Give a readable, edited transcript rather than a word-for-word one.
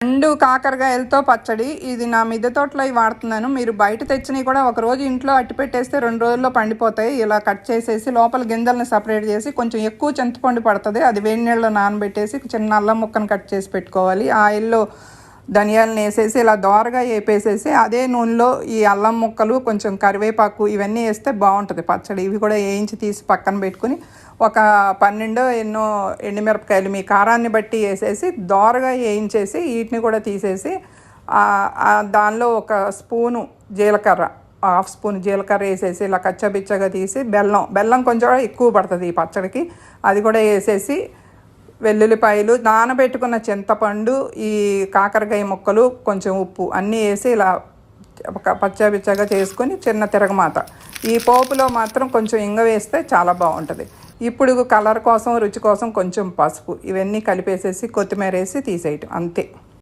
2 కాకరకాయలతో పచ్చడి. ఇది నా మిద్దె తోటలో వాడుతున్నాను. మీరు బయట తెచ్చినవి కూడా ఒకరోజు ఇంట్లో అట్టి పెట్టేస్తే 2 రోజుల్లో పండిపోతాయి. ఇలా కట్ చేసేసి లోపల గింజల్ని సపరేట్ చేసి కొంచెం ఎక్కువ చింతపండు పడుతుంది. అది వేడి నీళ్ళలో నానబెట్టేసి చిన్న అల్లం ముక్కను కట్ చేసి పెట్టుకోవాలి. ఆయిల్లో ధనియాలను వేసేసి ఇలా దోరగా వేపేసేసి అదే నూనెలో ఈ అల్లం ముక్కలు కొంచెం కరివేపాకు ఇవన్నీ వేస్తే బాగుంటుంది పచ్చడి. ఇవి కూడా వేయించి తీసి పక్కన పెట్టుకుని ఒక 12 ఎన్నో ఎండుమిరపకాయలు మీ కారాన్ని బట్టి వేసేసి దోరగా వేయించేసి వీటిని కూడా తీసేసి దానిలో ఒక స్పూను జీలకర్ర, హాఫ్ స్పూన్ జీలకర్ర వేసేసి ఇలా కచ్చబిచ్చగా తీసి బెల్లం కొంచెం ఎక్కువ పడుతుంది ఈ పచ్చడికి, అది కూడా వేసేసి వెల్లుల్లిపాయలు, నానబెట్టుకున్న చింతపండు, ఈ కాకరకాయ ముక్కలు, కొంచెం ఉప్పు అన్నీ వేసి ఇలా పచ్చబిచ్చగా చేసుకొని చిన్న తిరగమాత. ఈ పోపులో మాత్రం కొంచెం ఇంగ వేస్తే చాలా బాగుంటుంది. ఇప్పుడు కలర్ కోసం రుచి కోసం కొంచెం పసుపు, ఇవన్నీ కలిపేసేసి కొత్తిమీర వేసి తీసేయటం అంతే.